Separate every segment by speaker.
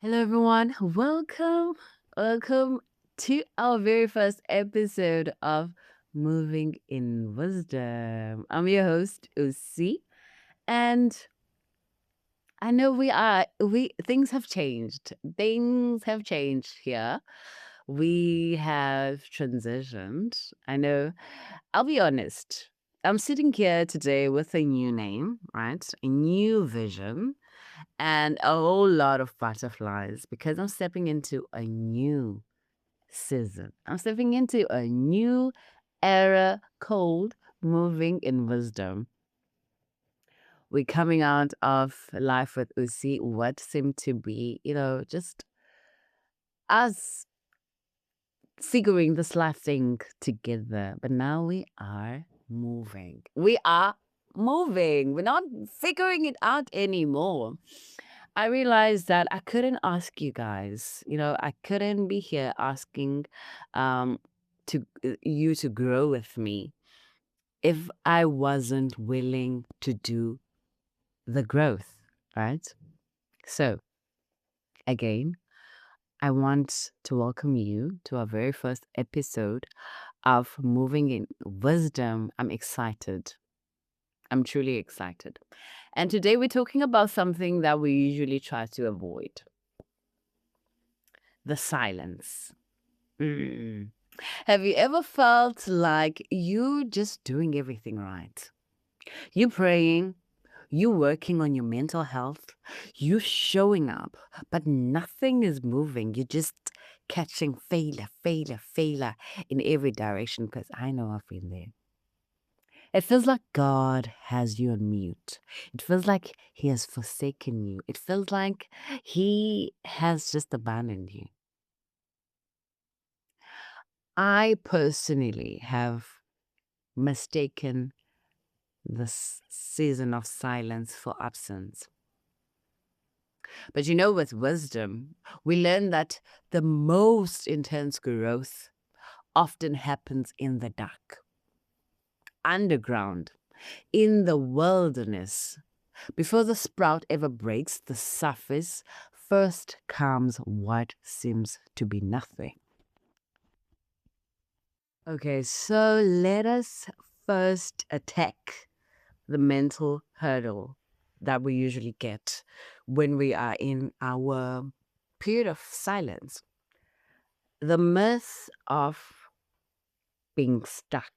Speaker 1: Hello, everyone. Welcome to our very first episode of Moving in Wisdom. I'm your host, Usi, and I know we things have changed. Things have changed here. We have transitioned. I know. I'll be honest. I'm sitting here today with a new name, right? A new vision and a whole lot of butterflies because I'm stepping into a new season. I'm stepping into a new era called moving in wisdom. We're coming out of life with Usi, what seemed to be, just us figuring this life thing together. But now we are moving. We are moving. We're not figuring it out anymore. I realized that I couldn't ask you guys, I couldn't be here asking um you to grow with me if I wasn't willing to do the growth, right? So, again, I want to welcome you to our very first episode of Moving in Wisdom. I'm excited. I'm truly excited. And today we're talking about something that we usually try to avoid: the silence. Mm. Have you ever felt like you just doing everything right? You praying, you working on your mental health, you showing up, but nothing is moving. You're just catching failure in every direction, because I know I've been there. It feels like God has you on mute. It feels like He has forsaken you. It feels like He has just abandoned you. I personally have mistaken this season of silence for absence. But with wisdom, we learn that the most intense growth often happens in the dark, underground, in the wilderness. Before the sprout ever breaks the surface, first comes what seems to be nothing. Okay, so let us first attack the mental hurdle that we usually get when we are in our period of silence. The myth of being stuck.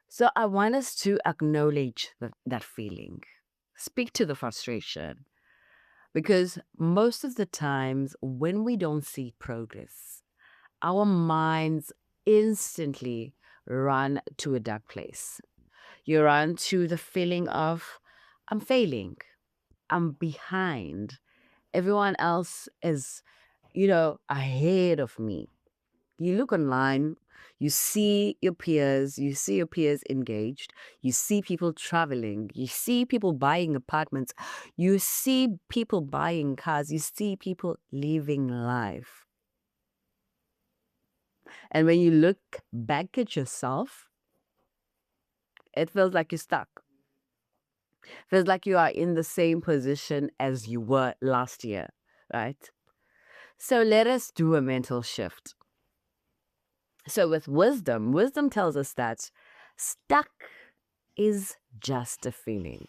Speaker 1: So I want us to acknowledge that feeling, speak to the frustration, because most of the times when we don't see progress, our minds instantly run to a dark place. You run to the feeling of, I'm failing, I'm behind. Everyone else is, ahead of me. You look online, you see your peers engaged, you see people traveling, you see people buying apartments, you see people buying cars, you see people living life. And when you look back at yourself, it feels like you're stuck. Feels like you are in the same position as you were last year, right? So let us do a mental shift. So with wisdom tells us that stuck is just a feeling.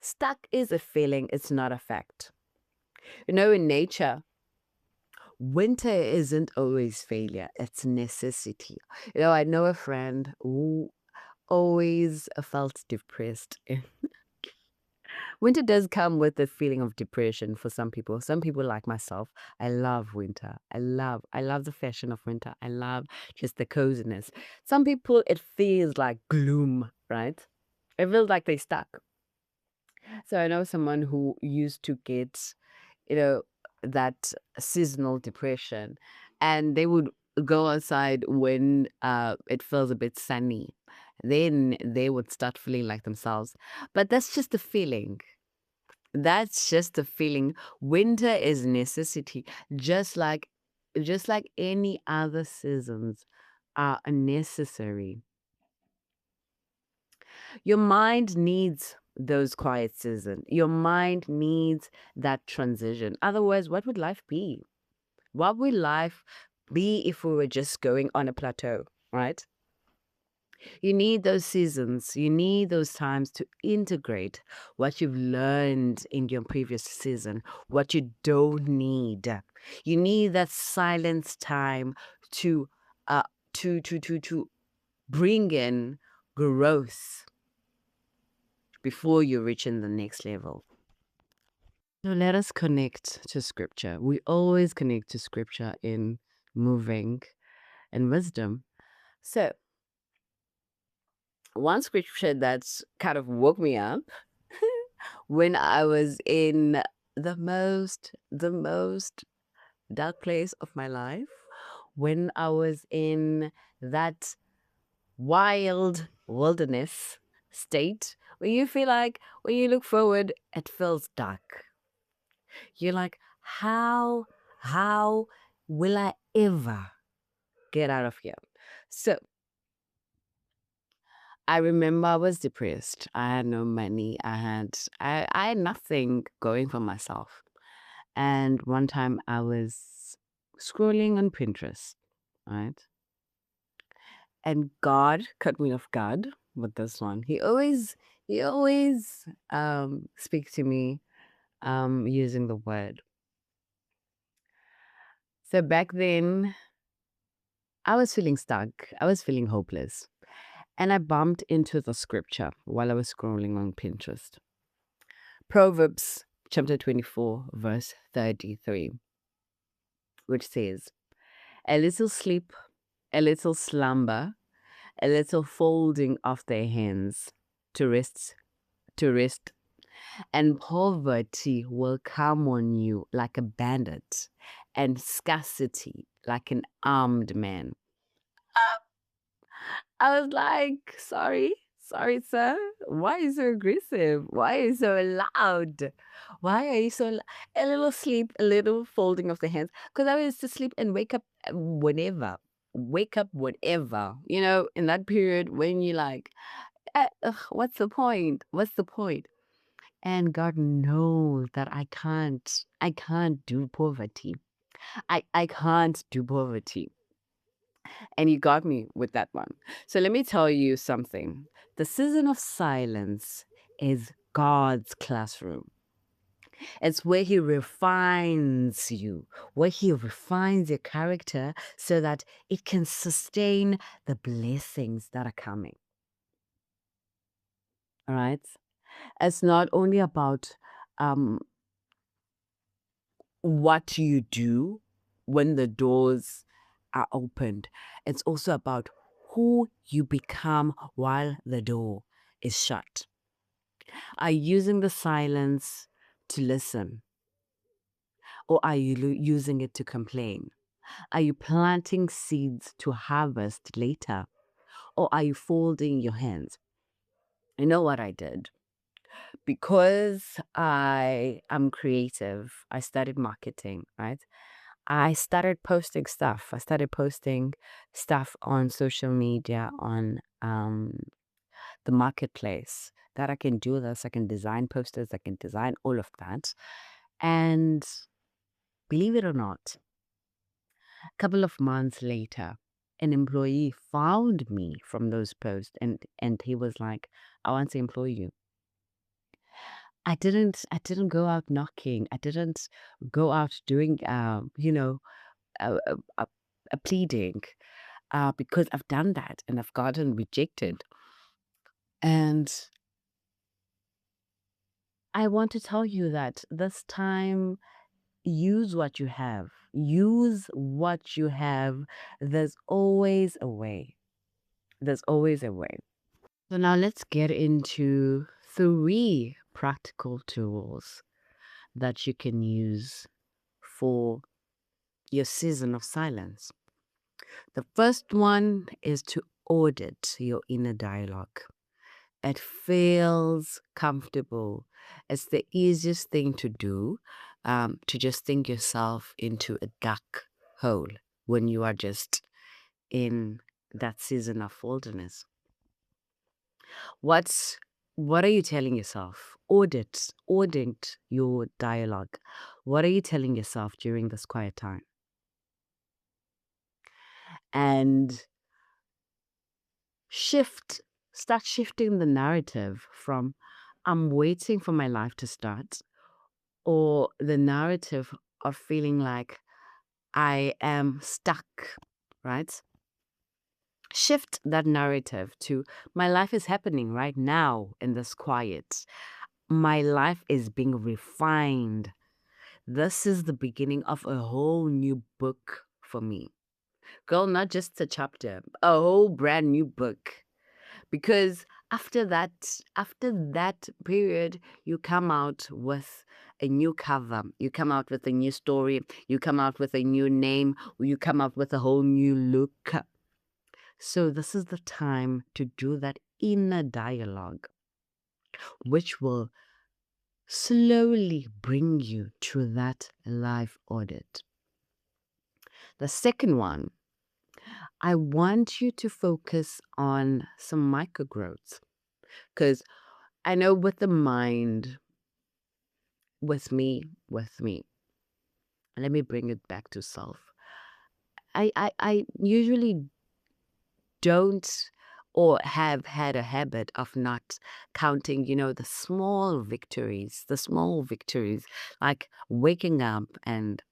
Speaker 1: Stuck is a feeling, it's not a fact. In nature, winter isn't always failure, it's necessity. I know a friend who always felt depressed. Winter does come with the feeling of depression for some people. Some people like myself, I love winter. I love the fashion of winter. I love just the coziness. Some people, it feels like gloom, right? It feels like they stuck. So I know someone who used to get, you know, that seasonal depression, and they would go outside when it feels a bit sunny. Then they would start feeling like themselves. But that's just a feeling. That's just a feeling. Winter is necessity, just like any other seasons are necessary. Your mind needs those quiet seasons. Your mind needs that transition. Otherwise, what would life be? What would life be if we were just going on a plateau, right? You need those seasons. You need those times to integrate what you've learned in your previous season, what you don't need. You need that silence time to uh to bring in growth before you reach in the next level. So let us connect to scripture. We always connect to scripture in moving and wisdom. So one scripture that's kind of woke me up when I was in the most dark place of my life, when I was in that wild wilderness state where you feel like when you look forward, it feels dark. You're like, how will I ever get out of here? So I remember I was depressed. I had no money. I had nothing going for myself. And one time I was scrolling on Pinterest, right? And God cut me off guard with this one. He always speaks to me using the word. So back then I was feeling stuck. I was feeling hopeless. And I bumped into the scripture while I was scrolling on Pinterest. Proverbs chapter 24, verse 33, which says, "A little sleep, a little slumber, a little folding of their hands to rest, and poverty will come on you like a bandit, and scarcity like an armed man." I was like, sorry, sir. Why are you so aggressive? Why are you so loud? Why are you so a little sleep, a little folding of the hands? Because I used to sleep and wake up whenever. Wake up whatever. In that period when you like, what's the point? What's the point? And God knows that I can't do poverty. I can't do poverty. And you got me with that one. So let me tell you something. The season of silence is God's classroom. It's where He refines you, where He refines your character so that it can sustain the blessings that are coming. All right. It's not only about um, what you do when the doors are opened, it's also about who you become while the door is shut. Are you using the silence to listen, or are you using it to complain? Are you planting seeds to harvest later, or are you folding your hands? You know what I did? Because I am creative, I studied marketing, right? I started posting stuff. I started posting stuff on social media, on the marketplace, that I can do this. I can design posters, I can design all of that. And believe it or not, a couple of months later, an employee found me from those posts, and he was like, "I want to employ you." I didn't go out knocking. I didn't go out doing a, a, a, a pleading, because I've done that and I've gotten rejected. And I want to tell you that this time, use what you have. Use what you have. There's always a way. There's always a way. So now let's get into 3 practical tools that you can use for your season of silence. The first one is to audit your inner dialogue. It feels comfortable. It's the easiest thing to do, to just think yourself into a dark hole when you are just in that season of wilderness. What's What are you telling yourself? Audit your dialogue. What are you telling yourself during this quiet time? And shift, start shifting the narrative from I'm waiting for my life to start, or the narrative of feeling like I am stuck, right? Shift that narrative to my life is happening right now in this quiet. My life is being refined. This is the beginning of a whole new book for me. Girl, not just a chapter, a whole brand new book. Because after that period, you come out with a new cover, you come out with a new story, you come out with a new name, you come out with a whole new look. So this is the time to do that inner dialogue, which will slowly bring you to that life audit. The second one, I want you to focus on some micro growths, because I know with the mind, with me, let me bring it back to self. I usually don't or have had a habit of not counting, the small victories, like waking up and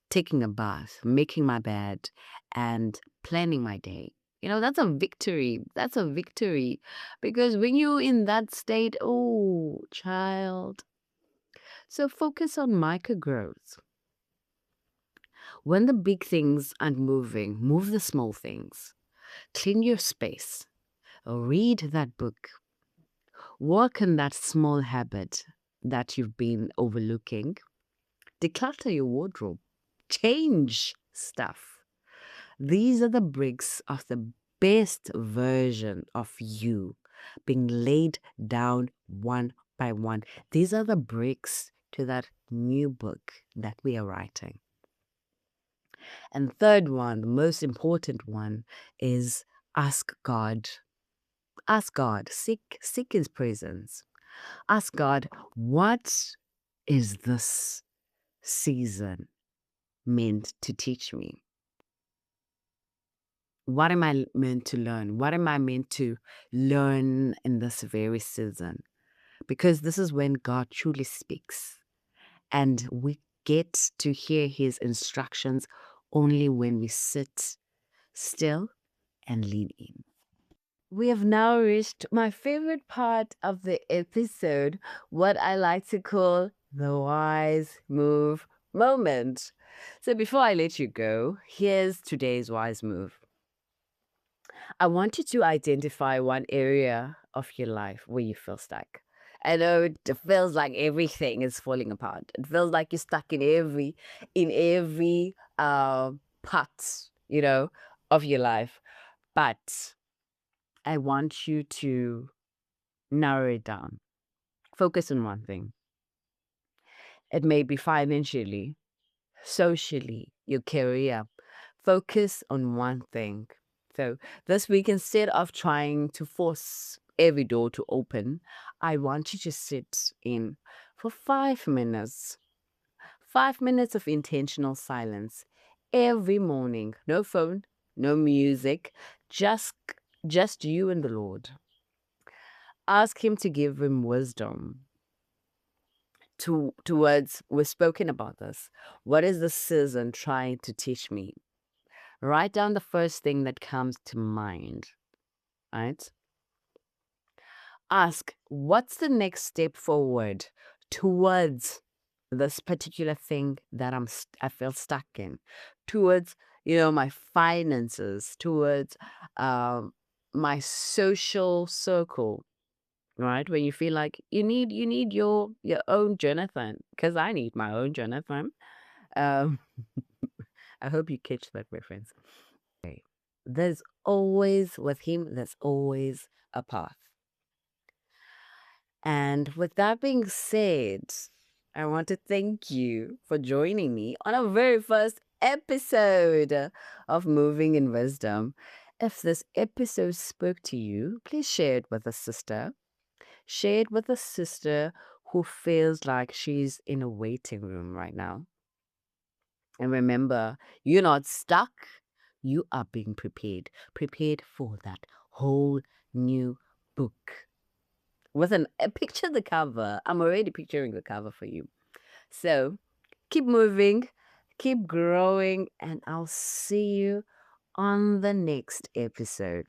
Speaker 1: taking a bath, making my bed, and planning my day. That's a victory. That's a victory. Because when you're in that state, oh, child. So focus on micro growth. When the big things aren't moving, move the small things. Clean your space. Read that book. Work on that small habit that you've been overlooking. Declutter your wardrobe. Change stuff. These are the bricks of the best version of you being laid down one by one. These are the bricks to that new book that we are writing. And third one, the most important one, is ask God. Ask God. Seek his presence. Ask God, what is this season meant to teach me? What am I meant to learn? What am I meant to learn in this very season? Because this is when God truly speaks. And we get to hear his instructions only when we sit still and lean in. We have now reached my favorite part of the episode, what I like to call the wise move moment. So before I let you go, here's today's wise move. I want you to identify one area of your life where you feel stuck. I know it feels like everything is falling apart. It feels like you're stuck in every part, of your life. But I want you to narrow it down. Focus on one thing. It may be financially, socially, your career. Focus on one thing. So this week, instead of trying to force every door to open, I want you to sit in for 5 minutes. 5 minutes of intentional silence every morning. No phone, no music, just you and the Lord. Ask him to give him wisdom towards, we've spoken about this. What is the season trying to teach me? Write down the first thing that comes to mind, right? Ask, what's the next step forward towards this particular thing that I feel stuck in, towards, my finances, towards my social circle, right? When you feel like you need your own Jonathan, because I need my own Jonathan. Um, I hope you catch that reference. Okay. There's always with him. There's always a path. And with that being said, I want to thank you for joining me on our very first episode of Moving in Wisdom. If this episode spoke to you, please share it with a sister. Share it with a sister who feels like she's in a waiting room right now. And remember, you're not stuck. You are being prepared. Prepared for that whole new book. Picture the cover. I'm already picturing the cover for you. So keep moving, keep growing, and I'll see you on the next episode.